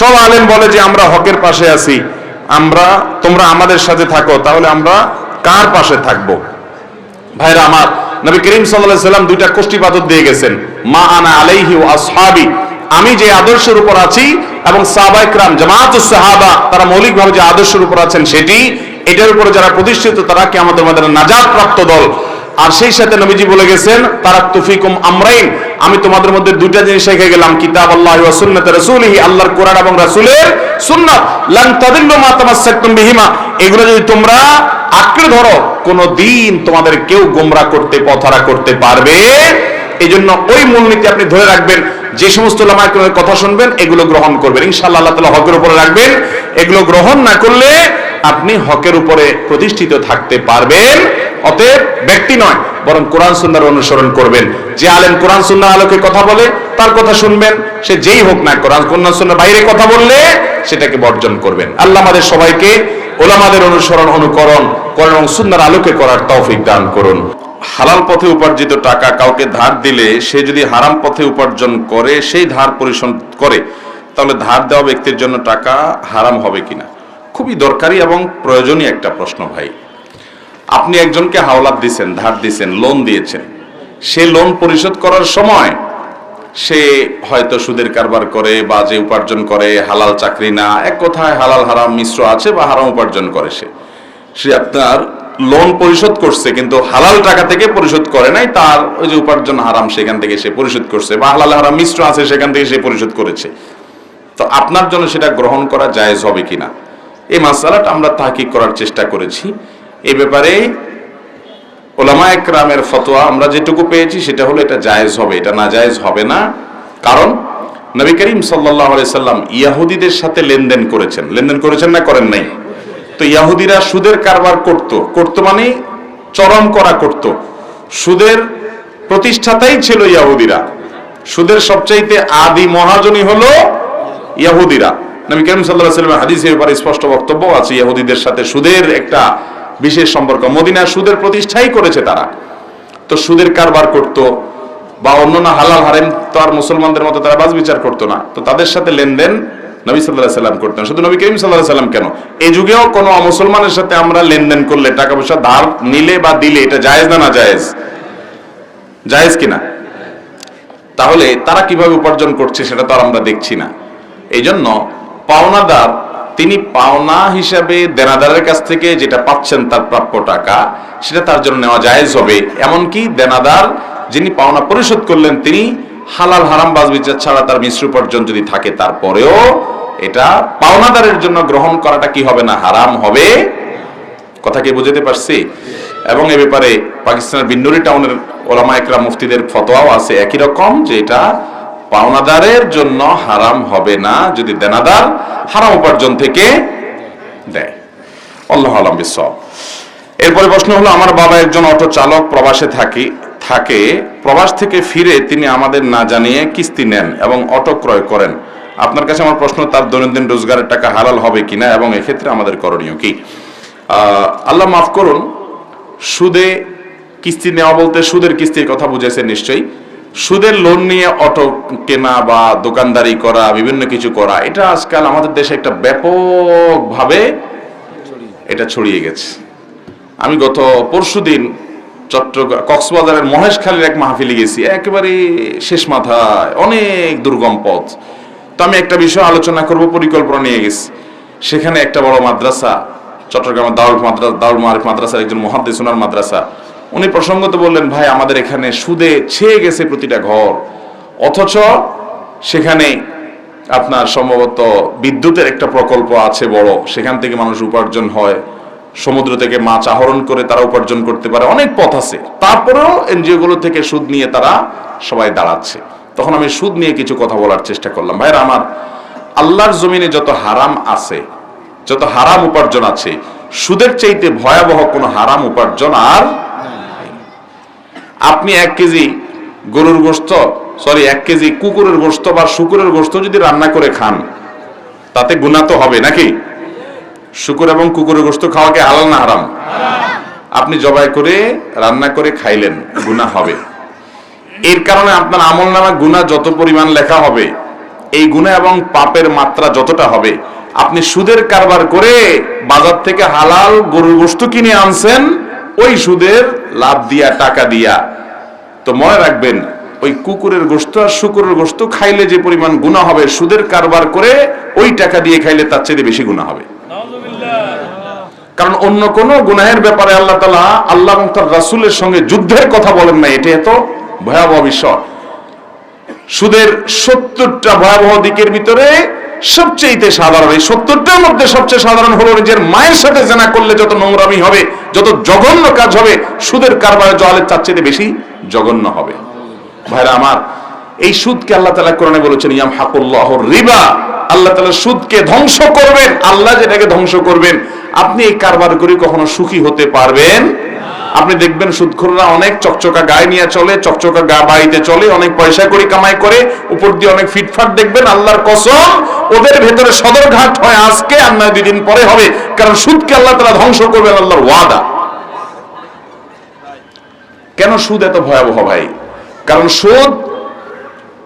সব আলেম বলে যে আমরা হকের পাশে আছি, তোমরা আমাদের সাথে থাকো, তাহলে আমরা কার পাশে থাকবো? ভাইরা আমার, নবী করিম সাল্লাল্লাহু আলাইহি সাল্লাম দুইটা কোষ্ঠীপাতর দিয়ে গেছেন, মা আনা আলাইহি ওয়া আসহাবি, আমি যে আদর্শের উপর আছি এবং সাহাবায়ে কেরাম জামাতুস সাহাবা তারা মৌলিকভাবে যে আদর্শের উপর আছেন সেটি, এটার উপরে যারা প্রতিষ্ঠিত তারা কিয়ামতের ময়দানে নাজাত প্রাপ্ত দল। আর সেই সাথে নবীজি বলে গেছেন, তারাকতু ফিকুম আমরাইন, আমি তোমাদের মধ্যে দুইটা জিনিস রেখে গেলাম, কিতাবাল্লাহি ওয়া সুন্নাত রাসূলিহি, আল্লাহর কোরআন এবং রাসূলের সুন্নাত, লান তাদিল্লু মা তামাসসাকতুম বিহিমা, এগুলো যদি তোমরা আঁকড়ে ধরো কোনদিন তোমাদের কেউ গোমরাহ করতে, পথহারা করতে পারবে। এই জন্য ওই মূলনীতি আপনি ধরে রাখবেন, যে সমস্ত উলামায়ে কেরামের কথা শুনবেন এগুলো গ্রহণ করবেন, ইনশাআল্লাহ আল্লাহ তাআলা হকের উপরে রাখবেন। এগুলো গ্রহণ না করলে আপনি হকের উপরে প্রতিষ্ঠিত থাকতে পারবেন। অতএব ব্যক্তি নয়, বরং কোরআন সুন্নাহর অনুসরণ করবেন। যে আলেম কোরআন সুন্নাহর আলোকে কথা বলে তার কথা শুনবেন, সে যেই হোক না, কোরআন সুন্নাহর বাইরে কথা বললে সেটাকে বর্জন করবেন। আল্লাহ আমাদের সবাইকে উলামাদের অনুসরণ, অনুকরণ, কোরআন এবং সুন্নাহর আলোকে করার তৌফিক দান করুন। হালাল পথে উপার্জিত টাকা কাউকে ধার দিলে সে যদি হারাম পথে উপার্জন করে সেই ধার পরিশোধ করে, তাহলে ধার দেওয়া ব্যক্তির জন্য টাকা হারাম হবে কিনা? খুবই দরকারি এবং প্রয়োজনীয় একটা প্রশ্ন ভাই। আপনি একজনকে হাওলাত দিয়েছেন, ধার দিয়েছেন, লোন দিয়েছেন, সে লোন পরিশোধ করার সময় সে হয়তো সুদের কারবার করে বা যে উপার্জন করে হালাল চাকরি না, এক কথায় হালাল হারাম মিশ্র আছে বা হারাম উপার্জন করে, সে আপনার লোন পরিশোধ করছে কিন্তু হালাল টাকা থেকে পরিশোধ করে নাই, তার ওই যে উপার্জন হারাম সেখান থেকে সে পরিশোধ করছে, বা হালাল হারাম মিশ্র আছে সেখান থেকে সে পরিশোধ করেছে। তো আপনার জন্য সেটা গ্রহণ করা জায়েজ হবে কিনা, এই মাসআলাটা আমরা তাহকিক করার চেষ্টা করেছি। এই ব্যাপারে উলামায়ে কেরামের ফতোয়া আমরা যেটুকু পেয়েছি সেটা হলো এটা জায়েজ হবে, এটা নাজায়েজ হবে না। কারণ নবী করিম সাল্লাল্লাহু আলাইহি সাল্লাম ইহুদিদের সাথে লেনদেন করেছেন না করেন নাই? তো ইহুদিরা সুদের কারবার করত মানে চরম করা করত। সুদের প্রতিষ্ঠাতাই ছিল ইহুদিরা, সুদের সবচাইতে আদি মহাজনী হলো ইহুদিরা। নবী করিম সাল্লাল্লাহু আলাইহি ওয়াসাল্লাম হাদিসে ব্যাপারে স্পষ্ট বক্তব্য আছে, ইহুদিদের সাথে সুদের একটা বিশেষ সম্পর্ক। মদিনায় সুদের প্রতিষ্ঠাই করেছে তারা। তো সুদের কারবার করত বা অন্যান্য হালাল হারাম তো আর মুসলমানদের মতো তারা বাজ বিচার করতো না, তো তাদের সাথে লেনদেন নবী সাল্লাল্লাহু আলাইহি ওয়াসাল্লাম করতেন। শুধু নবী করিম সাল্লাল্লাহু আলাইহি ওয়াসাল্লাম কেন, এই যুগেও কোনো মুসলমানের সাথে আমরা লেনদেন করলে, টাকা পয়সা ধার নিলে বা দিলে, এটা জায়েজ না জায়েজ? জায়েজ কিনা? তাহলে তারা কিভাবে উপার্জন করছে সেটা তো আর আমরা দেখছি না। এই জন্য পাওনাদার তিনি পাওনা হিসাবে দেনাদারের কাছ থেকে যেটা পাচ্ছেন তার প্রাপ্য টাকা, সেটা তার জন্য নেওয়া জায়েজ হবে। এমনকি দেনাদার যিনি পাওনা পরিশোধ করলেন তিনি হালাল হারাম বাজ বিচার ছাড়া তার মিশ্র উপার্জন যদি থাকে, তারপরেও এটা পাওনাদারের জন্য গ্রহণ করাটা কি হবে না, হারাম হবে। কথা কি বুঝতে পারছি? এবং এ ব্যাপারে পাকিস্তানের বিন্নুরি টাউনের উলামায়ে কেরাম মুফতিদের ফতোয়াও আছে একই রকম, যে এটা পাওনাদারের জন্য হারাম হবে না যদি দেনাদার হারাম উপার্জন থেকে দেয়। আল্লাহু আ'লাম বিসওয়াব। এরপরে প্রশ্ন হলো, আমার বাবা একজন অটো চালক, প্রবাসে থাকে, প্রবাস থেকে ফিরে তিনি আমাদের না জানিয়ে কিস্তি নেন এবং অটো ক্রয় করেন। আপনার কাছে আমার প্রশ্ন, তার দৈনন্দিন রোজগারের টাকা হালাল হবে কিনা এবং এক্ষেত্রে আমাদের করণীয় কি? আল্লাহ মাফ করুন, সুদে কিস্তি নেওয়া বলতে সুদের কিস্তির কথা বুঝেছেন নিশ্চয়ই। সুদের লোন নিয়ে অটো কেনা বা দোকানদারি করা, বিভিন্ন কিছু করা, এটা আজকাল আমাদের দেশে একটা ব্যাপকভাবে এটা ছড়িয়ে গেছে। আমি গত পরশুদিন কক্সবাজারের মহেশখালীর এক মাহফিলে গেছি, একেবারে শেষ মাথায়, অনেক দুর্গম পথ। তো আমি একটা বিষয় আলোচনা করব, পরিকল্পনা নিয়ে গেছি। সেখানে একটা বড় মাদ্রাসা, চট্টগ্রামের দারুল মাআরিফ মাদ্রাসার একজন মুহাদ্দিস, ওনার মাদ্রাসা, উনি প্রসঙ্গত বললেন, ভাই আমাদের এখানে সুদে ছেয়ে গেছে প্রতিটা ঘর, অথচ সেখানে আপনার সম্ভবত বিদ্যুতের একটা প্রকল্প আছে বড়, সেখান থেকে মানুষ উপার্জন হয়, সমুদ্র থেকে মাছ আহরণ করে তারা উপার্জন করতে পারে, অনেক পথ আছে। তারপরেও এনজিও গুলো থেকে সুদ নিয়ে তারা সবাই দাঁড়াচ্ছে। তখন আমি সুদ নিয়ে কিছু কথা বলার চেষ্টা করলাম। ভাইরা আমার, আল্লাহর জমিনে যত হারাম আছে, যত হারাম উপার্জন আছে, সুদের চাইতে ভয়াবহ কোনো হারাম উপার্জন আর আপনি 1 কেজি গরুর গোশত, 1 কেজি কুকুরের গোশত বা শুকুরের গোশত যদি রান্না করে খান, তাতে গুনাহ তো হবে নাকি? শুকুর এবং কুকুরের গোশত খাওয়া কি হালাল না হারাম? আপনি জবাই করে রান্না করে খাইলেন, গুনাহ হবে। এর কারণে আপনার আমলনামা গুনাহ যত পরিমাণ লেখা হবে, এই গুনাহ এবং পাপের মাত্রা যতটা হবে, আপনি সুদের কারবার করে বাজার থেকে হালাল গরুর গোশত কিনে আনছেন ওই সুদের লাভ দিয়া, টাকা দিয়া, তো মনে রাখবেন ওই কুকুরের গোশত আর শুকুরের গোশত খাইলে যে পরিমাণ গুনাহ হবে, সুদের কারবার করে ওই টাকা দিয়ে খাইলে তার চেয়ে বেশি গুনাহ হবে। কারণ অন্য কোন গুনাহের ব্যাপারে আল্লাহ তাআলা আল্লাহ এবং তার রাসূলের সঙ্গে যুদ্ধের কথা বলেন না। এটা এত ভয়াবহ বিষয়। সুদের 70টা ভয়াবহ দিকের ভিতরে সবচেয়ে সাধারণ, এই 70টার মধ্যে সবচেয়ে সাধারণ হলো নিজের মায়ের সাথে জেনা করলে যত নোংরামি হবে, যত জঘন্য কাজ হবে, সুদের কারবারে জওয়ালের তার চেয়ে বেশি জঘন্য হবে। ভাইরা আমার, এই সুদকে আল্লাহ তাআলা কোরআনে বলেছেন ইয়ামহাকুল্লাহুর রিবা, আল্লাহ তাআলা সুদকে ধ্বংস করবেন। আল্লাহ যেটাকে ধ্বংস করবেন, আপনি এই কারবার করে কখনো সুখী হতে পারবেন? আপনি দেখবেন সুদখোররা অনেক চকচকা গায়ে নিয়ে চলে, চকচকা বাড়িতে চলে, অনেক পয়সা করে কামাই করে, উপর দিয়ে অনেক ফিটফাট দেখবেন। আল্লাহর কসম, ওদের ভেতরে সদরঘাট হয় আজকে আর নয় 2 দিন পরে হবে। কারণ সুদকে আল্লাহ তাআলা ধ্বংস করবেন, আল্লাহর ওয়াদা। কেন সুদ এত ভয়াবহ ভাই? কারণ সুদ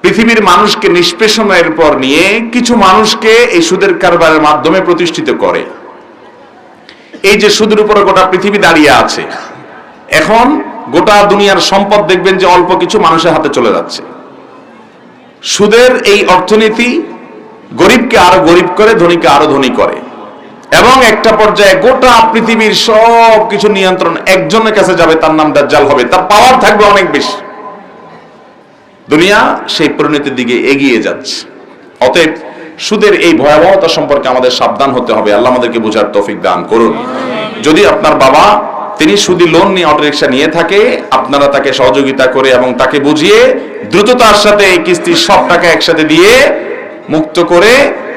পৃথিবীর মানুষকে নিষ্পেষণের পর নিয়ে কিছু মানুষকে এই সুদের কারবারের মাধ্যমে প্রতিষ্ঠিত করে। এই যে সুদের উপরে গোটা পৃথিবী দাঁড়িয়ে আছে, এখন গোটা দুনিয়ার সম্পদ দেখবেন যে অল্প কিছু মানুষের হাতে চলে যাচ্ছে। সুদের এই অর্থনীতি গরিবকে আরো গরিব করে, ধনীকে আরো ধনী করে, এবং একটা পর্যায়ে গোটা পৃথিবীর সব কিছু নিয়ন্ত্রণ একজনের কাছে যাবে, তার নাম দাজ্জাল হবে, তার পাওয়ার থাকবে অনেক বেশি। দুনিয়া সেই পরিণতির দিকে এগিয়ে যাচ্ছে। অতএব সুদের এই ভয়াবহতা সম্পর্কে আমাদের সাবধান হতে হবে। আল্লাহ আমাদেরকে বোঝার তৌফিক দান করুন। যদি আপনার বাবা তিনি সুদি লোন নিয়ে অটোরিকশা নিয়ে থাকে, আপনারা তাকে সহযোগিতা করে এবং তাকে বুঝিয়ে দ্রুততার সাথে এই কিস্তির সব টাকা একসাথে দিয়ে মুক্ত করে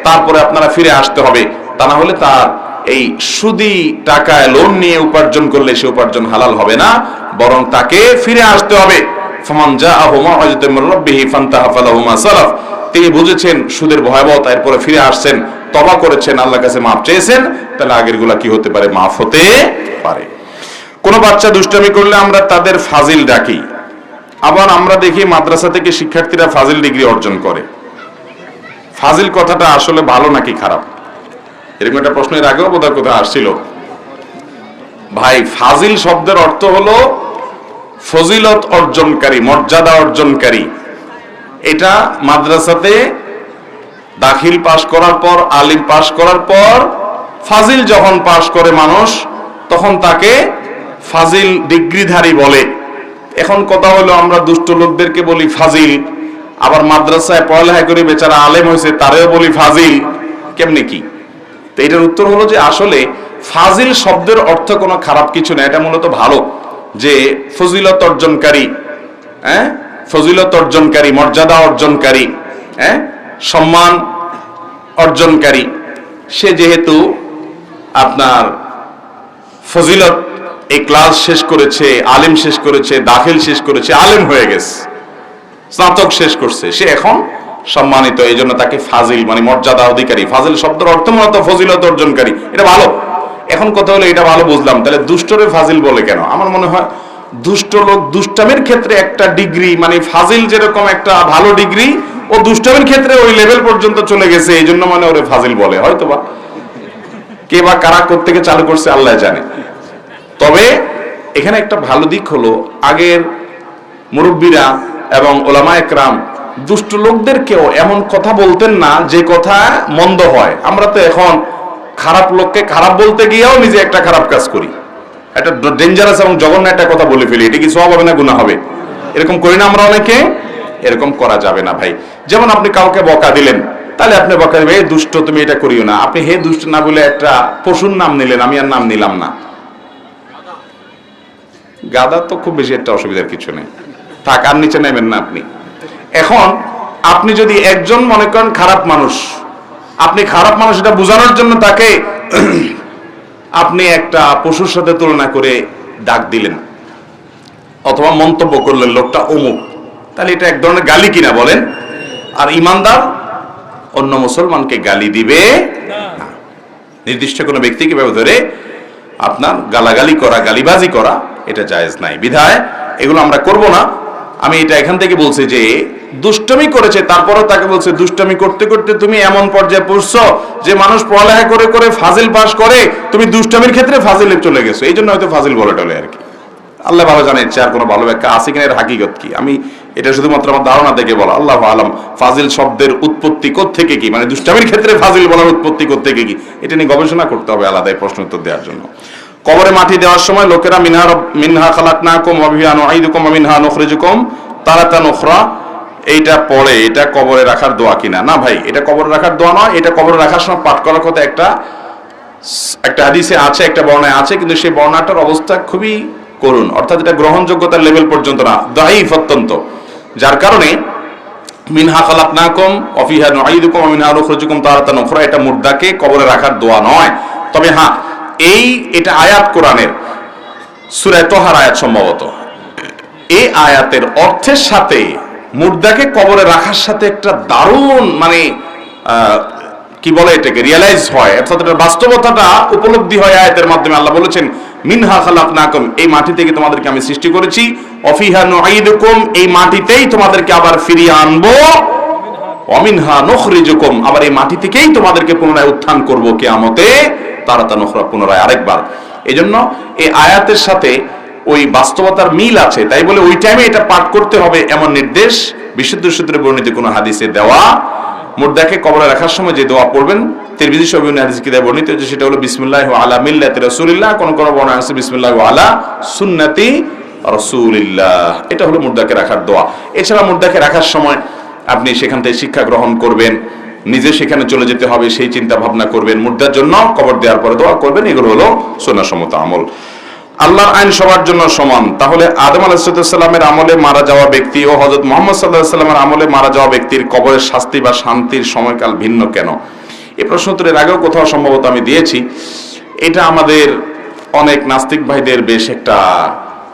তারপরে আপনারা ফিরে আসতে হবে। তা না হলে তার এই সুদি টাকায় লোন নিয়ে উপার্জন করলে সে উপার্জন হালাল হবে না, বরং তাকে ফিরে আসতে হবে। ফামান জাআহু মাউইযাতুম মির রাব্বিহি ফান্তাহা ফালাহু মা সালাফ। তিনি বুঝেছেন সুদের ভয়াবহতা, এরপরে ফিরে আসছেন, তওবা করেছেন, আল্লাহর কাছে মাফ চেয়েছেন, তাহলে আগেরগুলা কি হতে পারে? মাফ হতে পারে। কোন বাচ্চা দুষ্টামি করলে আমরা তাদের ফাজিল ডাকি, আবার আমরা দেখি মাদ্রাসা থেকে শিক্ষার্থীরা ফাজিল ডিগ্রি অর্জন করে। ফাজিল কথাটা আসলে ভালো নাকি খারাপ? এরকম একটা প্রশ্ন এর আগেও বোধহয় কোথাও আসছিল। ভাই, ফাজিল শব্দের অর্থ হলো ফজিলত অর্জনকারী, মর্যাদা অর্জনকারী। এটা মাদ্রাসাতে দাখিল পাশ করার পর, আলিম পাশ করার পর ফাজিল যখন পাশ করে মানুষ, তখন তাকে ফাজিল ডিগ্রিধারী বলে। এখন কথা হলো আমরা দুষ্ট লোকদেরকে বলি ফাজিল, আবার মাদ্রাসায় পড়ালেখা করে বেচারা আলেম হয়েছে তারেও বলি ফাজিল। কেমনে কি? তো এটার উত্তর হলো যে আসলে ফাজিল শব্দের অর্থ কোনো খারাপ কিছু না, এটা মূলত ভালো, যে ফজিলত অর্জনকারী, ফজিলত অর্জনকারী, মর্যাদা অর্জনকারী, সম্মান অর্জনকারী। সে যেহেতু আপনার ফজিলত এই ক্লাস শেষ করেছে, আলিম শেষ করেছে, দাখিল শেষ করেছে, আলিম হয়ে গেছে, স্নাতক শেষ করছে, সে এখন সম্মানিত, এই জন্য তাকে ফাজিল মানে মর্যাদা অধিকারী। ফাজিল শব্দের অর্থ মূলত ফজিলত অর্জনকারী, এটা ভালো। এখন কথা হলো এটা ভালো বুঝলাম, তাহলে দুষ্টরে ফাজিল বলে কেন? আমার মনে হয় দুষ্ট লোক দুষ্টামের ক্ষেত্রে একটা ডিগ্রি, মানে ফাজিল যেরকম একটা ভালো ডিগ্রি, ও দুষ্টামের ক্ষেত্রে ওই লেভেল পর্যন্ত চলে গেছে, এই জন্য মানে ওরে ফাজিল বলে হয়তো বা। কে বা কারা থেকে চালু করছে আল্লাহ জানে। তবে এখানে একটা ভালো দিক হলো, আগের মুরব্বীরা এবং ওলামায়ে কেরাম দুষ্ট লোকদেরকেও এমন কথা বলতেন না যে কথা মন্দ হয়। আমরা তো এখন খারাপ লোককে খারাপ বলতে গিয়েও নিজে একটা খারাপ কাজ করি, একটা ডেঞ্জারাস এবং জঘন্য একটা কথা বলে ফেলি। এটা কি সওয়াব হবে না গুনাহ হবে? এরকম করি না আমরা অনেকে? এরকম করা যাবে না ভাই। যেমন আপনি কাউকে বকা দিলেন, তাহলে আপনি বকা দিবেন, হে দুষ্ট তুমি এটা করিও না। আপনি হে দুষ্ট না বলে একটা পশুর নাম নিলেন, আমি আর নাম নিলাম না। গাদা তো খুব বেশি একটা অসুবিধার কিছু নেই, থাক, আর নিচে নেবেন না আপনি। এখন আপনি যদি একজন মনে করেন খারাপ মানুষ, আপনি খারাপ মানুষ এটা বোঝানোর জন্য তাকে আপনি একটা পশুর সাথে তুলনা করে ডাক দিলেন অথবা মন্তব্য করলেন লোকটা অমুক, তাহলে এটা এক ধরনের গালি কিনা বলেন? আর ইমানদার অন্য মুসলমানকে গালি দিবে না। নির্দিষ্ট কোনো ব্যক্তিকে ধরে আপনার গালাগালি করা, গালিবাজি করা, এটা জায়েজ নাই। বিধায় এগুলো আমরা করব না। আমি এটা এখান থেকে বলছি যে দুষ্টমি করেছে, তারপরেও তাকে বলছে দুষ্টমি করতে করতে তুমি এমন পর্যায়ে পড়ছো যে মানুষ পড়ালেখা করে করে ফাজিল পাস করে, তুমি দুষ্টমির ক্ষেত্রে ফাজিলে চলে গেছো, এই জন্য হয়তো ফাজিল বলে টলে আর কি। আল্লাহ ভালো জানে ইচ্ছে আর কোনো ভালো ব্যাখ্যা আছে কিনা এর হাকিকত কি, আমি এটা শুধুমাত্র আমার ধারণা থেকে বলা। আল্লাহ আলম ফাজিল শব্দের উৎপত্তি কোত্থেকে কি, মানে দুষ্টামির ক্ষেত্রে ফাজিল বলার উৎপত্তি কোত্থেকে কি, এটা নিয়ে গবেষণা করতে হবে আলাদা প্রশ্ন উত্তর দেওয়ার জন্য। কবরে মাটি দেওয়ার সময় লোকেরা মিনহা খালাকনাকুম ওয়া ফিহা নুঈদুকুম ওয়া মিনহা নুখরিজুকুম তারাতান উখরা, এইটা পড়ে এটা কবরে রাখার দোয়া কিনা? না ভাই, এটা কবরে রাখার দোয়া নয়। এটা কবরে রাখার সময় পাঠ করার কথা একটা হাদিসে আছে, একটা বর্ণায় আছে, কিন্তু সেই বর্ণাটার অবস্থা খুবই করুন, অর্থাৎ এটা গ্রহণযোগ্যতার লেভেল পর্যন্ত না, দাঈফ অত্যন্ত। যার কারণে মিনহা খালাকনাকুম ওয়া ফিহা নুঈদুকুম ওয়া মিনহা নুখরিজুকুম তারাতান উখরা, এটা মুর্দাকে কবরে রাখার দোয়া নয়। তবে হ্যাঁ, এটা আয়াত কোরআনের সূরা তাহার আয়াত, সম্ভবত এই আয়াতের অর্থের সাথে মুর্দাকে কবরে রাখার সাথে একটা দারুণ মানে কি বলে এটাকে রিয়ালাইজ হয়, অর্থাৎ এটার বাস্তবতাটা উপলব্ধি হয় আয়াতের মাধ্যমে। আল্লাহ বলেছেন মিনহা খালাকনাকুম, এই মাটি থেকে তোমাদেরকে আমি সৃষ্টি করেছি, ওয়া ফিহা নুঈদুকুম, এই মাটিতেই তোমাদেরকে আবার ফিরিয়ে আনবো, ওয়া মিনহা নুখরিজুকুম, আবার এই মাটি থেকেই তোমাদেরকে পুনরায় উত্থান করব কিয়ামতে তারাতান উখরা, পুনরায় আরেকবার। এজন্য এই আয়াতের সাথে ওই বাস্তবতার মিল আছে, তাই বলে ওই টাইমে এটা পাঠ করতে হবে এমন নির্দেশ বিশুদ্ধ সূত্রে বর্ণিত কোনো হাদিসে দেওয়া। মুর্দাকে কবরে রাখার সময় যে দোয়া পড়বেন, তিরমিজি শরীফে হাদিস কিতাবে বর্ণিত, যে সেটা হলো বিসমিল্লাহি আলা মিল্লাতি রাসূলিল্লাহ, কোন কোন বর্ণনা আছে বিসমিল্লাহি আলা সুন্নতি রাসূলিল্লাহ, এটা হলো মুর্দাকে রাখার দোয়া। এছাড়া মুর্দাকে রাখার সময় আপনি সেখান থেকে শিক্ষা গ্রহণ করবেন, নিজে সেখানে চলে যেতে হবে সেই চিন্তা ভাবনা করবেন, মুর্দার জন্য কবর দেওয়ার পরে দোয়া করবেন, এগুলো হলো সুন্নাহসম্মত আমল। আল্লাহর আইন সবার জন্য সমান, তাহলে আদম আলাইহিস সালামের আমলে মারা যাওয়া ব্যক্তি ও হযরত মুহাম্মদ সাল্লাল্লাহু আলাইহি ওয়াসাল্লামের আমলে মারা যাওয়া ব্যক্তির কবরের শাস্তি বা শান্তির সময়কাল ভিন্ন কেন? এই প্রশ্ন উত্তরের আগেও কোথাও সম্ভবত আমি দিয়েছি। এটা আমাদের অনেক নাস্তিক ভাইদের বেশ একটা,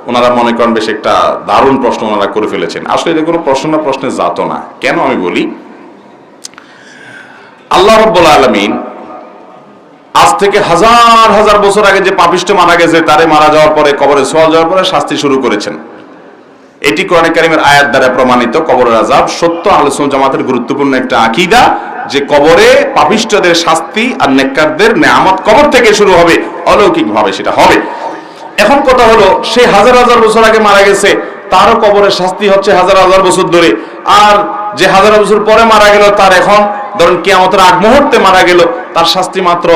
ওনারা মনে করেন বেশ একটা দারুণ প্রশ্ন ওনারা করে ফেলেছেন। আসলে এটা কোনো প্রশ্ন না, প্রশ্নের জাত না। কেন আমি বলি, আল্লাহ রাব্বুল আলামিন আজ থেকে হাজার হাজার বছর আগে যে পাপিষ্ঠ মারা গেছে, তারে মারা যাওয়ার পরে কবরে শোয়া যাওয়ার পরে শাস্তি শুরু করেছেন। এটি কোরআনে কারীমের আয়াত দ্বারা প্রমাণিত। কবরের আযাব সত্য, আহলে সুন্নাত জামাতের গুরুত্বপূর্ণ একটা আকীদা, যে কবরে পাপিষ্ঠদের শাস্তি আর নেককারদের নেয়ামত কবর থেকে শুরু হবে, অলৌকিক ভাবে সেটা হবে। এখন কথা হলো, সে হাজার হাজার বছর আগে মারা গেছে, তারও কবরের শাস্তি হচ্ছে হাজার হাজার বছর ধরে, আর যে হাজার বছর পরে মারা গেল তার এখন ধরেন কিয়ামতের আগ মুহূর্তে মারা গেল, তার শাস্তি মাত্র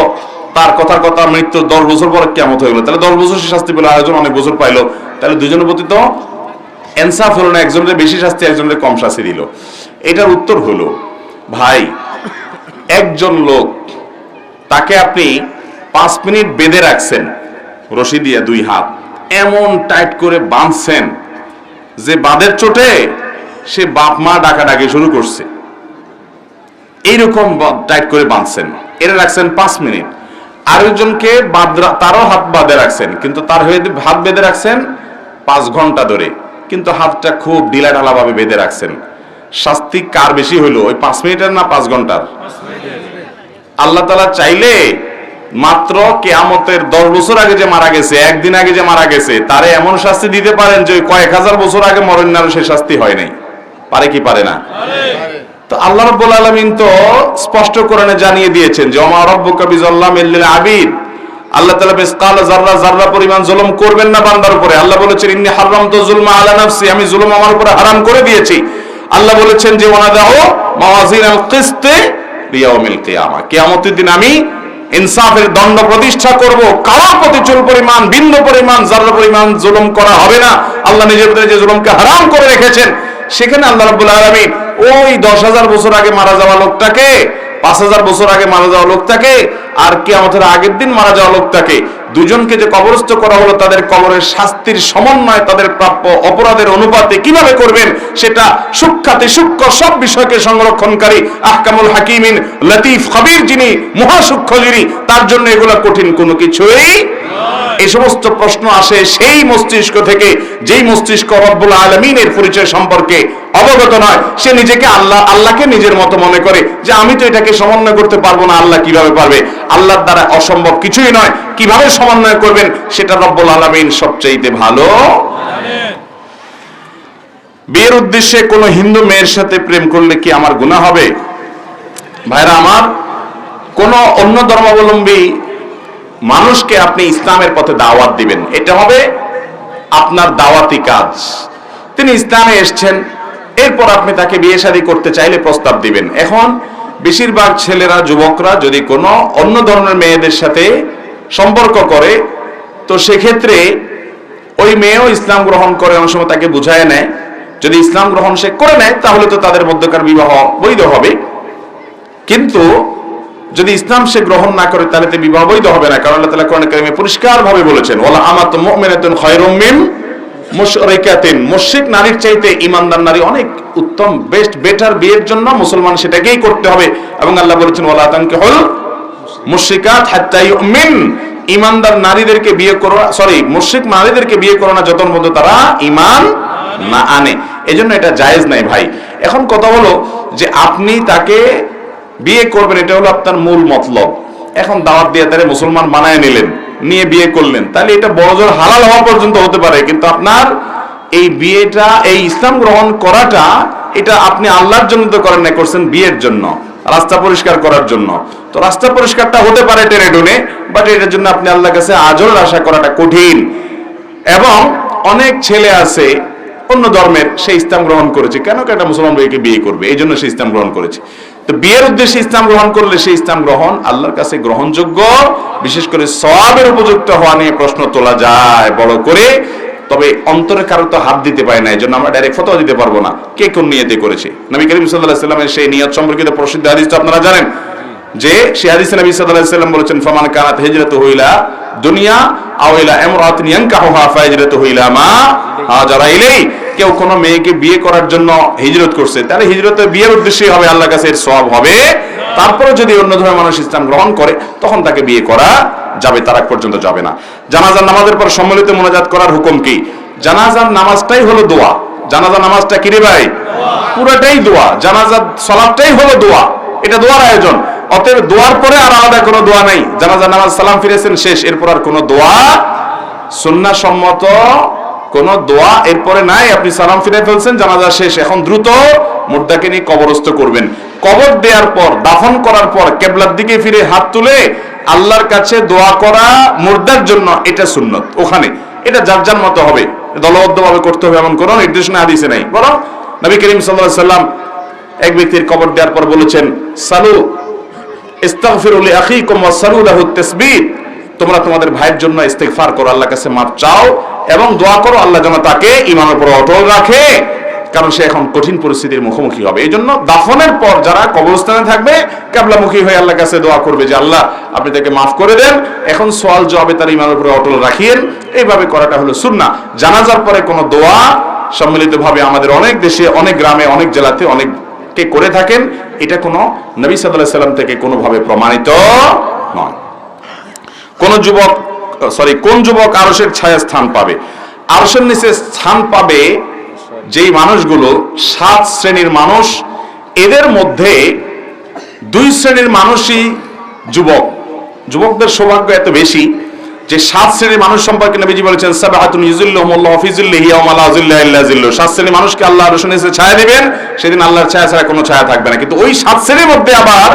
তার কথার কথা মৃত্যুর 10 বছর পরে কিয়ামত হয়ে গেল, তাহলে 10 বছর সে শাস্তি পেল, আরেকজন অনেক বছর পাইলো, তাহলে দুজনের প্রতি তো ইনসাফ হলো না, একজনের বেশি শাস্তি একজনের কম শাস্তি দিল। এটার উত্তর হলো, ভাই একজন লোক তাকে আপনি 5 মিনিট বেঁধে রাখছেন রশি দিয়ে 2 হাত, এমন টাইট করে বাঁধছেন যে বাঁধের চোটে সে বাপ মা ডাকাডাকি শুরু করছে, এইরকম টাইট করে বাঁধছেন, এরা রাখছেন 5 মিনিট। আরেকজনকে তারও হাত বাঁধে রাখছেন, কিন্তু তার হয়ে হাত বেঁধে রাখছেন 5 ঘন্টা ধরে, কিন্তু হাতটা খুব ঢিলা ঢালা ভাবে বেঁধে রাখছেন। শাস্তি কার বেশি হইলো, ওই 5 মিনিটের না 5 ঘন্টার? আল্লাহ তাআলা চাইলে মাত্র কিয়ামতের 10 বছর আগে যে মারা গেছে, একদিন আগে যে মারা গেছে, তারে এমন শাস্তি দিতে পারেন যে কয়েক হাজার বছর আগে মরেন না, সে শাস্তি হয় নাই। পারে কি পারে না? তো আল্লাহ রাব্বুল আলামিন তো স্পষ্ট কোরআনে জানিয়ে দিয়েছেন যে ওমা রাব্বুকা বিযাল্লামিল লিল আবিদ, আল্লাহ তাআলা মিসকাল যাররা যাররা পরিমাণ জুলুম করবেন না বান্দার উপরে। আল্লাহ বলেছেন ইন্নী হারামতু যুলমা আলা নাফসি, আমি জুলুম আমার উপরে হারাম করে দিয়েছি। আল্লাহ বলেছেন যে ওয়ানাদাউ মাওয়াজিনাল কিসতি লিয়াউমিল কিয়ামা, কিয়ামতের দিন আমি ইনসাফের দণ্ড প্রতিষ্ঠা করব, কারোর প্রতি চুল পরিমাণ বিন্দু পরিমাণ যাররা পরিমাণ জুলুম করা হবে না। আল্লাহ নিজের ভিতরে যে জুলুমকে হারাম করে রেখেছেন, সেখানে আল্লাহ রাব্বুল আলামিন ওই 10,000 বছর আগে মারা যাওয়া লোকটাকে, 5,000 বছর আগে মারা যাওয়া লোকটাকে, আর কিয়ামতের আগের দিন মারা যাওয়া লোকটাকে, দুজনকে যে কবরস্থ করা হলো, তাদের কবরের শাস্তির সমন্বয় তাদের প্রাপ্য অপরাধের অনুপাতে কিভাবে করবেন, সেটা সূক্ষ্মাতি সূক্ষ্ম সব বিষয়কে সংরক্ষণকারী আহকামুল হাকিমিন লতিফ খবীর যিনি মহাসূক্ষ্ম যিনি, তার জন্য এগুলো কঠিন কোনো কিছুই। এই সমস্ত প্রশ্ন আসে সেই মস্তিষ্ক থেকে, যেই মস্তিষ্ক রব্বুল আলামিনের পরিচয় সম্পর্কে অবগত নয়। সে নিজেকে আল্লাহকে নিজের মতো মনে করে যে আমি তো এটাকে সমন্বয় করতে পারবো না, আল্লাহ কিভাবে পারবে? আল্লাহর দ্বারা অসম্ভব কিছুই নয়। কিভাবে সমন্বয় করবেন সেটা রব্বুল আলামিন সবচেয়ে ভালো। বিয়ের উদ্দেশ্যে কোনো হিন্দু মেয়ের সাথে প্রেম করলে কি আমার গুনাহ হবে? ভাইরা আমার, কোন অন্য ধর্মাবলম্বী মানুষকে আপনি ইসলামের পথে দাওয়াত দিবেন, এটা হবে আপনার দাওয়াতি কাজ। তিনি ইসলামে এসেছেন, এরপর আপনি তাকে বিয়ে শাদী করতে চাইলে প্রস্তাব দিবেন। এখন বেশিরভাগ ছেলেরা, যুবকরা যদি কোনো অন্য ধর্মের মেয়েদের সাথে সম্পর্ক করে, তো সেক্ষেত্রে ওই মেয়েও ইসলাম গ্রহণ করে, অনেক সময় তাকে বুঝায় নেয়। যদি ইসলাম গ্রহণ সে করে নেয় তাহলে তো তাদের মধ্যকার বিবাহ বৈধ হবে, কিন্তু যদি ইসলাম সে গ্রহণ না করে তাহলে তো বিবাহ বৈধ হবে না। কারণ আল্লাহ তাআলা কোরআন কারীমে পরিষ্কার ভাবে বলেছেন, ওয়ালা আমাতু মুমিনাতুন খায়রুম মিন মুশরিকাতিন, মুশরিক নারীর চাইতে ঈমানদার নারী অনেক উত্তম, বেস্ট, বেটার। বিয়ের জন্য মুসলমান সেটাকেই করতে হবে। এবং আল্লাহ বলেছেন, ওয়ালা তানকিহুল মুশরিকাত হাত্তা ইউমিন, ঈমানদার নারীদেরকে বিয়ে করো, মুশরিক নারীদেরকে বিয়ে করো না যতক্ষণ পর্যন্ত তারা ঈমান না আনে। এজন্য এটা জায়েজ নাই ভাই। এখন কথা হলো যে আপনি তাকে বিয়ে করবেন, এটা হলো আপনার মূল মতলব। এখন দাওয়াত দিয়ে তারে মুসলমান বানায় নিলেন, নিয়ে বিয়ে করলেন, তাহলে এটা বড়জোর হালাল হওয়া পর্যন্ত হতে পারে, কিন্তু আপনার এই বিয়েটা, এই ইসলাম গ্রহণ করাটা, এটা আপনি আল্লাহর জন্য তো করেন না, করছেন বিয়ের জন্য, রাস্তা পরিষ্কার করার জন্য। তো রাস্তা পরিষ্কারটা হতে পারে টেনে টুনে, বাট এটার জন্য আপনি আল্লাহর কাছে আজর আশা করাটা কঠিন। এবং অনেক ছেলে আছে অন্য ধর্মের, সে ইসলাম গ্রহণ করেছে, কেন একটা মুসলমান মেয়েকে বিয়ে করবে, এই জন্য সে ইসলাম গ্রহণ করেছে। তো বিয়ের উদ্দেশ্যে ইসলাম গ্রহণ করলে সেই ইসলাম গ্রহণ আল্লাহর কাছে গ্রহণযোগ্য, বিশেষ করে সওয়াবের উপযুক্ত হওয়া নিয়ে প্রশ্ন তোলা যায় বড় করে। তবে অন্তরে কারো তো হাত দিতে পারে না, এই জন্য আমরা ডাইরেক্ট ফতোয়া দিতে পারবো না কে কোন নিয়তে করেছে। নবী করিম সাল্লাল্লাহু আলাইহি ওয়াসাল্লামের সেই নিয়ত সম্পর্কিত প্রসিদ্ধ হাদিস তো আপনারা জানেন, যে সেই হাদিসে নবী সাল্লাল্লাহু আলাইহি ওয়াসাল্লাম বলেছেন, ফামান কানাত হিজরাতুহু ইলা দুনিয়া আও ইলা ইমরাতিন ইয়ানকাহুহা ফাহিজরাতুহু ইলা মা হাজারা ইলাইহি। কেউ কোনো মেয়েকে বিয়ে করার জন্য হিজরত করছে, তাহলে হিজরতে বিয়ের উদ্দেশ্যই হবে, আল্লাহর কাছে এর সওয়াব হবে। তারপরে যদি অন্য ধর্মের মানুষ ইসলাম গ্রহণ করে তখন তাকে বিয়ে করা যাবে, তার আগ পর্যন্ত যাবে না। জানাজার নামাজের পর সম্মিলিত মোনাজাত করার হুকুম কি? জানাজার নামাজটাই হলো দোয়া। জানাজার নামাজটা কি রে ভাই? পুরোটাই দোয়া। জানাজার সালাতটাই হলো দোয়া, এটা দোয়ার আয়োজন। অতএব দোয়ার পরে আর আলাদা কোনো দোয়া নাই। জানাজার নামাজ সালাম ফিরেছেন শেষ, এরপর আর কোনো দোয়া, সুন্নাহ সম্মত কোন দোয়া এরপরে নাই। আপনি সালাম ফিরে ফেলছেন, জানাজা শেষ, এখন দ্রুত মুর্দাকে নিয়ে কবরস্থ করবেন। কবর দেওয়ার পর, দাফন করার পর কিবলার দিকে ফিরে হাত তুলে আল্লাহর কাছে দোয়া করা মুর্দার জন্য, এটা সুন্নত। ওখানে এটা যার যার মতো হবে, দলবদ্ধভাবে করতে হবে এমন কোনো নির্দেশনা হাদিসে নাই। বরং নবী করিম সাল্লাল্লাহু আলাইহি ওয়াসাল্লাম এক ব্যক্তির কবর দেওয়ার পর বলেছেন, সালু ইস্তাগফিরু লি আখিকুম ওয়া সালু লাহু তাসবিহ, তোমরা তোমাদের ভাইয়ের জন্য ইস্তিগফার করো, আল্লাহর কাছে মাফ চাও এবং দোয়া করো আল্লাহ যেন তাকে ঈমানের উপর অটল রাখে, কারণ সে এখন কঠিন পরিস্থিতির মুখোমুখি হবে। এই জন্য দাফনের পর যারা কবরস্থানে থাকবে কিবলামুখী হয়ে আল্লাহর কাছে দোয়া করবে যে আল্লাহ আপনি তাকে মাফ করে দেন, এখন সওয়াল জবাবে তার ঈমানের উপর অটল রাখিয়েন। এইভাবে করাটা হলো সুন্নাহ। জানাজার পরে কোনো দোয়া সম্মিলিতভাবে আমাদের অনেক দেশে, অনেক গ্রামে, অনেক জেলাতে অনেকে করে থাকেন, এটা কোনো নবী সাল্লাল্লাহু আলাইহি সাল্লাম থেকে কোনোভাবে প্রমাণিত নয়। কোন যুবক আরশের ছায়া স্থান পাবে? আরশের নিচে স্থান পাবে যেই মানুষগুলো 7 শ্রেণীর মানুষ, এদের মধ্যে 2 শ্রেণীর মানুষই যুবক। যুবকদের সৌভাগ্য এত বেশি যে 7 শ্রেণীর মানুষ সম্পর্কে নবীজি বলেছেন, সাবআতুন ইউযিল্লুহুমুল্লাহু ফি যিল্লিহি ইয়াওমা লা যিল্লা ইল্লা যিল্লুহু। 7 শ্রেণীর মানুষকে আল্লাহ আরশের নিচে ছায়া দিবেন, সেদিন আল্লাহর ছায়া ছাড়া কোনো ছায়া থাকবে না। কিন্তু ওই 7 শ্রেণীর মধ্যে আবার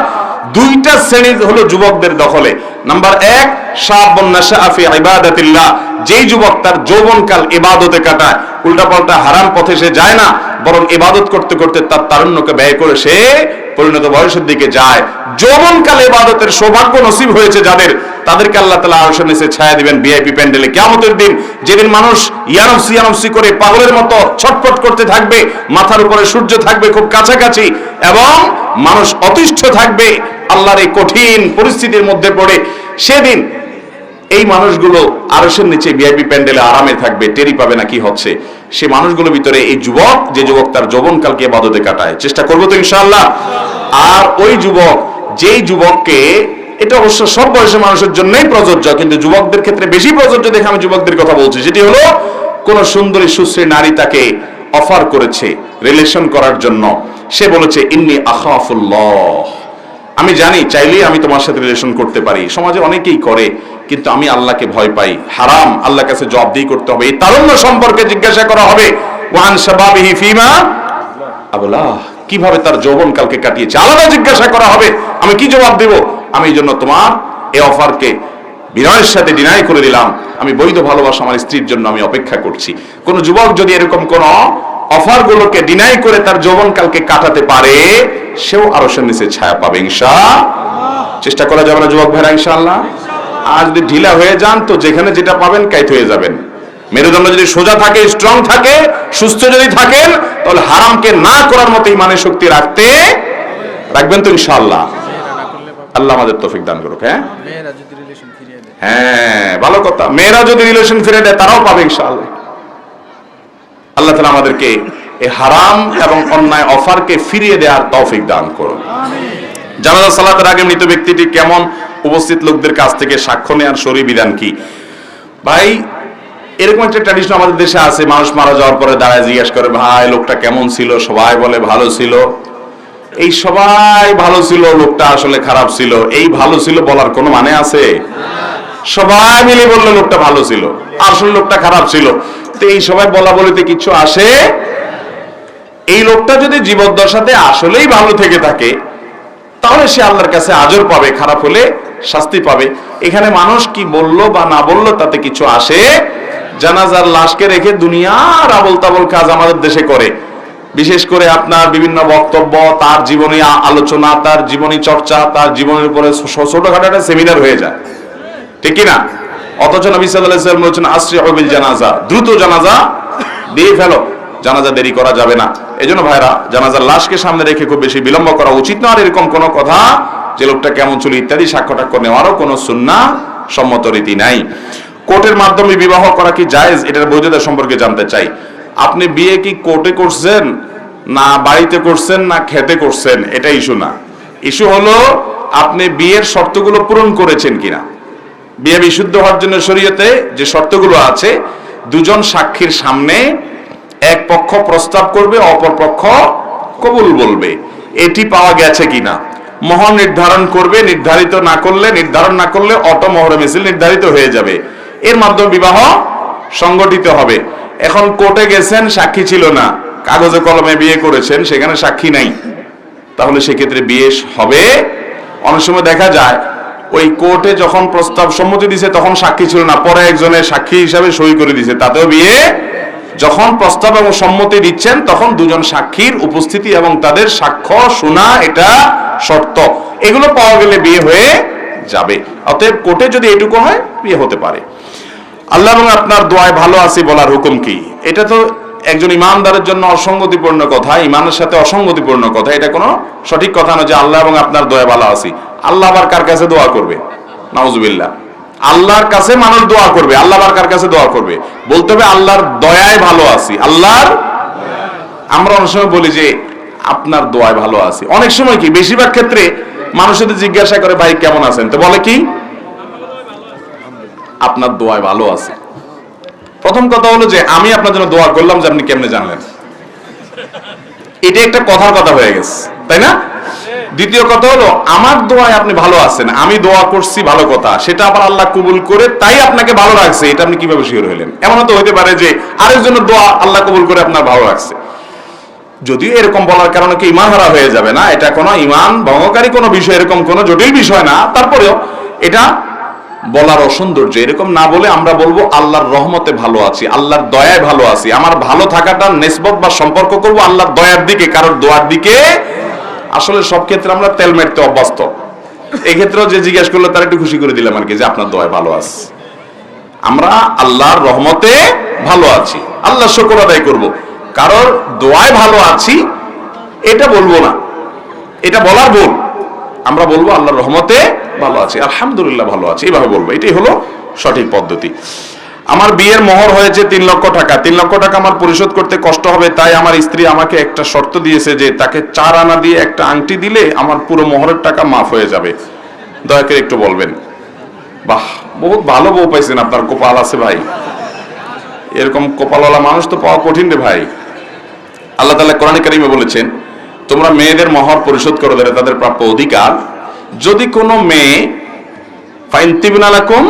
2টা শ্রেণী হলো যুবকদের দখলে। নাম্বার 1, শাবুন নাশাআ ফি ইবাদাতিল্লাহ, যেই যুবক তার যৌবনকাল ইবাদতে কাটায়, উল্টাপাল্টা হারাম পথে সে যায় না, বরং ইবাদত করতে করতে তার তারুণ্যকে ব্যয় করে সে পরিণত বয়সের দিকে যায়। যৌবনকাল ইবাদতের সৌভাগ্য নসিব হয়েছে যাদের, তাদেরকে আল্লাহ তাআলা আরশের নিচে ছায়া দিবেন ভিআইপি প্যান্ডেলে কিয়ামতের দিন, যেদিন মানুষ ইয়ানফসি করে পাগলের মতো ছটফট করতে থাকবে, মাথার উপরে সূর্য থাকবে খুব কাছাকাছি এবং মানুষ অতিষ্ঠ থাকবে আল্লাহর এই কঠিন পরিস্থিতির মধ্যে পড়ে। সেদিন এই মানুষগুলো আরশের নিচে ভিআইপি প্যান্ডেলে আরামে থাকবে, টেরি পাবে না কি হচ্ছে। সে মানুষগুলোর ভিতরে এই যুবক, যে যুবক তার যৌবনকালকে ইবাদতে কাটায়, চেষ্টা করবো তো ইনশাআল্লাহ। আর ওই যুবক, যেই যুবককে, এটা অবশ্য সব বয়সের মানুষের জন্যই প্রযোজ্য, কিন্তু যুবকদের ক্ষেত্রে বেশি প্রযোজ্য দেখে আমি যুবকদের কথা বলছি, যেটি হলো কোন সুন্দরী সুশ্রী নারী তাকে অফার করেছে রিলেশন করার জন্য, সে বলেছে ইন্নী আখাফুল্লাহ, আমি জানি চাইলেই আমি তোমার সাথে রিলেশন করতে পারি, সমাজে অনেকেই করে, কিন্তু আমি আল্লাহকে ভয় পাই, হারাম, আল্লাহর কাছে জবাবদিহি করতে হবে। এই তারুণ্য সম্পর্কে জিজ্ঞাসা করা হবে ওয়ান শাবাবিহি ফিমা আবলা, কিভাবে তার যৌবনকালকে কাটিয়েছে আলাদা জিজ্ঞাসা করা হবে। আমি কি জবাব দেব? আমি এই জন্য তোমার এই অফারকে বিনয়ের সাথে ডিনাই করে দিলাম। আমি বৈধ ভালোবাসা আমার স্ত্রীর জন্য আমি অপেক্ষা করছি। কোন যুবক যদি এরকম কোন অফার গুলোকে ডিনাই করে তার যৌবনকালকে কাটাতে পারে, সেও আরশের নিচে ছায়া পাবে ইনশাআল্লাহ। চেষ্টা করা যাবে না যুবক ভাইরা ইনশাআল্লাহ? আর যদি ঢিলা হয়ে যান তো যেখানে যেটা পাবেন কাইত হয়ে যাবেন। মেরুদণ্ড যদি সোজা থাকে, স্ট্রং থাকে, সুস্থ যদি থাকেন, তাহলে হারামকে না করার মতো ইমানের শক্তি রাখবেন তো ইনশাআল্লাহ। আল্লাহ আমাদের তৌফিক দান করুক। হ্যাঁ, ভালো কথা। মেয়েরা যদি রিলেশন ফিরে দেয় তারাও পাবে ইনশাআল্লাহ। আল্লাহ তাআলা আমাদেরকে এই হারাম এবং অন্যায় অফারকে ফিরিয়ে দেওয়ার তৌফিক দান করুন। জানাজা সালাতের আগে মৃত ব্যক্তিটি কেমন উপস্থিত লোকদের কাছ থেকে সাক্ষ্য নেওয়ার শরীয়ী বিধান কি? ভাই, এরকম একটা ট্র্যাডিশন আমাদের দেশে আছে, মানুষ মারা যাওয়ার পরে দাঁড়ায় জিজ্ঞেস করে, ভাই লোকটা কেমন ছিল? সবাই বলে ভালো ছিল। এই সবাই ভালো ছিল, লোকটা আসলে খারাপ ছিল, এই ভালো ছিল বলার কোনো মানে আছে? সবাই মিলে বললে লোকটা ভালো ছিল, আসলে লোকটা খারাপ ছিল, তো এই সবাই বলা বলিতে কিছু আসে? এই লোকটা যদি জীবদ্দশাতে আসলেই ভালো থেকে থাকে তাহলে সে আল্লাহর কাছে আজর পাবে, খারাপ হলে শাস্তি পাবে। এখানে মানুষ কি বললো বা না বললো তাতে কিছু আসে? জানাজার লাশকে রেখে দুনিয়ার আবল তাবল কাজ আমাদের দেশে করে। বিশেষ করে আপনার বিভিন্ন বক্তব্য, তার জীবনী আলোচনা, তার জীবনী চর্চা, তার জীবনের উপরে ছোটখাটো একটা সেমিনার হয়ে যায়, ঠিক না? অথচ নবী সাল্লাল্লাহু আলাইহি ওয়াসাল্লাম বলেছেন আসরিউ বিল জানাজা, দ্রুত জানাজা দিয়ে ফেলো, জানাজা দেরি করা যাবে না। এজন্য ভাইরা, জানাজার লাশকে সামনে রেখে খুব বেশি বিলম্ব করা উচিত না। আর এরকম কোনো কথা যে লোকটা কেমন ছিল ইত্যাদি সাক্ষ্য টাক্ষ্য নেওয়ারও কোনো সুন্নাহ সম্মত রীতি নাই। কোর্টের মাধ্যমে বিবাহ করা কি জায়েজ? এটার বৈধতা সম্পর্কে জানতে চাই। আপনি বিয়ে কি কোর্টে করছেন, না বাড়িতে করছেন, না খেতে করছেন, এটা ইস্যু না। ইস্যু হলো আপনি বিয়ের শর্তগুলো পূরণ করেছেন কিনা। বিয়ে বিশুদ্ধ হওয়ার জন্য শরীয়তে যে শর্তগুলো আছে, দুজন সাক্ষীর সামনে এক পক্ষ প্রস্তাব করবে, অপর পক্ষ কবুল বলবে, এটি পাওয়া গেছে কিনা। মোহর নির্ধারণ করবে, নির্ধারণ না করলে অটো মোহরে মিছিল নির্ধারিত হয়ে যাবে। এর মাধ্যমে বিবাহ সংগঠিত হবে। এখন কোর্টে গেছেন, সাক্ষী ছিল না, কাগজে কলমে বিয়ে করেছেন, সেখানে সাক্ষী নাই, তাহলে সেক্ষেত্রে বিয়ে হবে? অনেক সময় দেখা যায় ওই কোর্টে যখন প্রস্তাব সম্মতি দিছে তখন সাক্ষী ছিল না, পরে একজনের সাক্ষী হিসাবে সই করে দিছে, তাতেও বিয়ে। যখন প্রস্তাব এবং সম্মতি দিচ্ছেন তখন দুজন সাক্ষীর উপস্থিতি এবং তাদের সাক্ষ্য শোনা এটা শর্ত। এগুলো পাওয়া গেলে বিয়ে হয়ে যাবে। অতএব কোর্টে যদি এটুকু হয় বিয়ে হতে পারে। আল্লাহ এবং আপনার দোয়ায় ভালো আছি বলার হুকুম কি? এটা তো একজন ইমানদারের জন্য অসঙ্গতিপূর্ণ কথা, ইমানের সাথে অসঙ্গতিপূর্ণ কথা। এটা কোনো সঠিক কথা নয় যে আল্লাহ এবং আপনার দোয়ায় ভালো আছি। আল্লাহ আবার কার কাছে দোয়া করবে? নাউজুবিল্লাহ। আল্লাহর কাছে মানুষ দোয়া করবে, আল্লাহ আবার কার কাছে দোয়া করবে? বলতে হবে আল্লাহর দয়ায় ভালো আছি। আল্লাহর, আমরা অনেক সময় বলি যে আপনার দোয়ায় ভালো আছি। অনেক সময় কি, বেশিরভাগ ক্ষেত্রে মানুষ যদি জিজ্ঞাসা করে ভাই কেমন আছেন, তো বলে কি আপনার দোয়ায় ভালো আছে। প্রথম কথা হলো যে আমি আপনার জন্য দোয়া করলাম, যে আপনি কেমনে জানলেন? এটা একটা কথার কথা হয়ে গেছে, তাই না? দ্বিতীয় কথা হলো আমার দোয়ায় আপনি ভালো আছেন, আমি দোয়া করছি, ভালো কথা, সেটা আবার আল্লাহ কবুল করে তাই আপনাকে ভালো রাখছে, এটা আপনি কিভাবে শিওর হলেন? এমন তো হতে পারে যে আরেকজনের দোয়া আল্লাহ কবুল করে আপনার ভালো রাখছে। যদিও এরকম বলার কারণে কি ইমান হারা হয়ে যাবে না, এটা কোনো ইমান ভঙ্গকারী কোনো বিষয়, এরকম কোনো জটিল বিষয় না। তারপরেও এটা বলার অসৌন্দর্য, এরকম না বলে আমরা বলবো আল্লাহর রহমতে ভালো আছি, আল্লাহর দয়ায় ভালো আছি। আমার ভালো থাকাটা নিসবত বা সম্পর্ক করবো আল্লাহর দয়ার দিকে, কারোর দোয়ার দিকে। আসলে সব ক্ষেত্রে আমরা তেল মারতে অভ্যস্ত। এই ক্ষেত্রেও যে জিজ্ঞেস করলো তার একটু খুশি করে দিলাম আর কি, যে আপনার দোয়ায় ভালো আছে। আমরা আল্লাহর রহমতে ভালো আছি, আল্লাহ শুকর আদায় করবো। কারোর দোয়ায় ভালো আছি এটা বলবো না, এটা বলার ভুল। আমরা বলবো আল্লাহর রহমতে ভালো আছি, আলহামদুলিল্লাহ ভালো আছি, এইভাবে বলবো। এটাই হলো সঠিক পদ্ধতি। আমার বিয়ের মোহর হয়েছে 3 লক্ষ টাকা। 3 লক্ষ টাকা আমার পরিশোধ করতে কষ্ট হবে, তাই আমার স্ত্রী আমাকে একটা শর্ত দিয়েছে যে তাকে 4 আনা দিয়ে একটা আংটি দিলে আমার পুরো মোহরের টাকা মাফ হয়ে যাবে। দয়া করে একটু বলবেন। বাহ, বহুত ভালো বউ পাইছেন, আপনার কপাল আছে ভাই। এরকম কপালওয়ালা মানুষ তো পাওয়া কঠিন রে ভাই। আল্লাহ তাআলা কোরআনে কারিমে বলেছেন, তোমরা মেয়েদের মোহর পরিশোধ করো, তাদের প্রাপ্য অধিকার। যদি কোনো মেয়ে ফাইন তিবনা লাকুম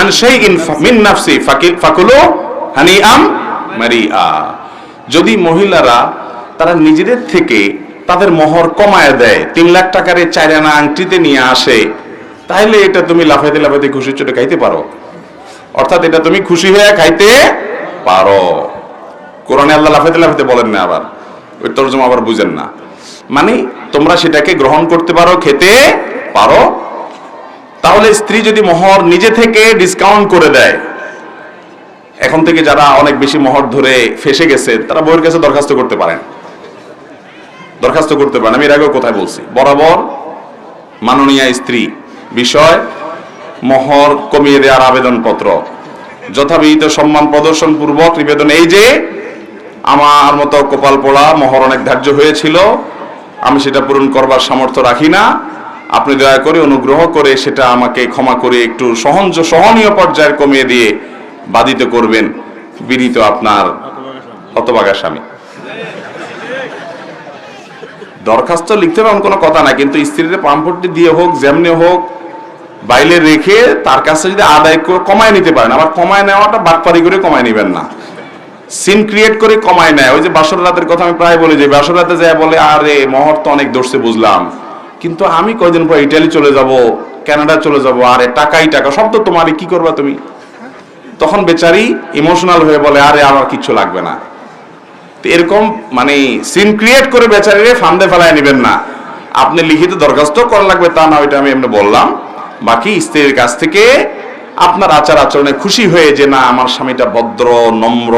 আন শাইইন মিন নাফসি ফাকুলু হানিআম মারিআ। যদি মহিলারা তারা নিজেদের থেকে তাদের মোহর কমায় দেয়, 3 লাখ টাকার 4 আনা আংটিতে নিয়ে আসে, তাহলে এটা তুমি লাফাইতে লাফাইতে খুশি চোটে খাইতে পারো। অর্থাৎ এটা তুমি খুশি হয়ে খাইতে পারো। কোরআনে আল্লাহ লাফাইতে লাফাইতে বলেন না, আবার ওই তরজমা আবার বুঝেন না। মানে তোমরা সেটাকে গ্রহণ করতে পারো, খেতে পারো। তাহলে স্ত্রী যদি মোহর নিজে থেকে ডিসকাউন্ট করে দেয়, এখন থেকে যারা অনেক বেশি মোহর ধরে ফেসে গেছে তারা বউয়ের কাছে দরখাস্ত করতে পারেন, দরখাস্ত করতে পারেন। আমি এর আগেও কোথায় বলছি, বরাবর মাননীয় স্ত্রী বিষয় মোহর কমিয়ে দেওয়ার আবেদনপত্র যথাবিহিত সম্মান প্রদর্শন পূর্বক নিবেদন, এই যে আমার মতো কপাল পোড়া মোহর অনেক ধার্য হয়েছিল, আমি সেটা পূরণ করবার সামর্থ্য রাখি না, আপনি দয়া করে অনুগ্রহ করে সেটা আমাকে ক্ষমা করে একটু সহনীয় পর্যায়ে কমিয়ে দিয়ে বাধিত করবেন। বিনীত আপনার হতভাগা স্বামী। দরখাস্ত লিখতে পারেন, কোনো কথা না, কিন্তু স্ত্রীর পাম্পটি দিয়ে হোক, যেমনি হোক, বাইরে রেখে তার কাছে যদি আদায় করে কমায় নিতে পারেন। আবার কমায় নেওয়াটা বাটপারি করে কমায় নিবেন না, সিন ক্রিয়েট করে কমায় নেয়। ওই যে বাসর রাতের কথা আমি প্রায় বলি, যে বাসর রাতে যায় বলে আরে মোহর তো অনেক দর্শে বুঝলাম, কিন্তু আমি কয়দিন পর ইটালি চলে যাব, কানাডা চলে যাব, আরে টাকাই টাকা, সব তো তোমারই, কি করবা তুমি? তখন বেচারি ইমোশনাল হয়ে বলে আরে আমার কিচ্ছু লাগবে না। এরকম মানে সিন ক্রিয়েট করে বেচারিরে ফান্দে ফেলায় নিবেন না। আপনি লিখিত দরখাস্ত করা লাগবে তা না, ওইটা আমি এমনি বললাম। বাকি স্ত্রীর কাছ থেকে আপনার আচার আচরণে খুশি হয়ে, যে না আমার স্বামীটা ভদ্র, নম্র,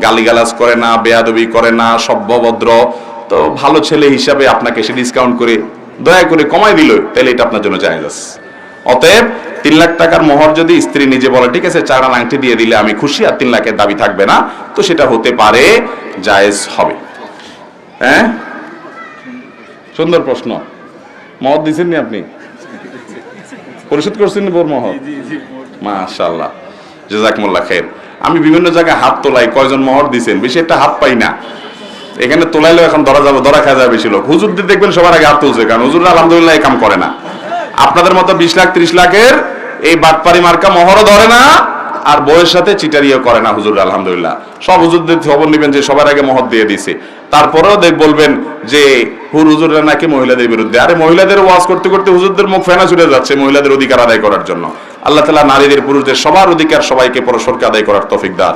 গালিগালাজ করে না, বেয়াদবি করে না, সভ্যভদ্র, তো ভালো ছেলে হিসাবে আপনাকে সে ডিসকাউন্ট করে দয়া করে কমাই দিল, তাহলে এটা আপনার জন্য জায়েজ আছে। অতএব 3 লাখ টাকার মোহর যদি স্ত্রী নিজে বলে ঠিক আছে 4 আনা আংটি দিয়ে দিলে আমি খুশি, আর 3 লাখের দাবি থাকবে না, তো সেটা হতে পারে, জায়েজ হবে। হ্যাঁ, সুন্দর প্রশ্ন। মহর দিচ্ছেন নি আপনি? পরিশোধ করছেন বোর মোহর? মাশাআল্লাহ, জাযাকুমুল্লাহ খাইর। আমি বিভিন্ন জায়গায় হাত তোলাই, কয়জন মোহর দিচ্ছেন, বেশি একটা হাত পাই না। এখানে তোলাইলেও এখন ধরা খাওয়া যাবে বেশি লোক। হুজুরদের দেখবেন সবার আগে হাত তুলছে, কারণ হুজুররা আলহামদুলিল্লাহ এই কাম করে না। আপনাদের মতো 20 লাখ 30 লাখের এই বাটপারি মার্কা মোহরও ধরে না, আর বউয়ের সাথে চিটারিও করে না হুজুর। আলহামদুলিল্লাহ সব হুজুরদের খবর নেবেন যে সবার আগে মোহর দিয়ে দিছে, তারপরেও বলবেন যে হুজুররা নাকি মহিলাদের বিরুদ্ধে। আরে মহিলাদের ওয়াজ করতে করতে হুজুরদের মুখ ফেনা ছুটে যাচ্ছে মহিলাদের অধিকার আদায় করার জন্য। আল্লাহ তাআলা নারীদের পুরুষদের সবার অধিকার সবাইকে পরস্পরকে আদায় করার তৌফিক দান।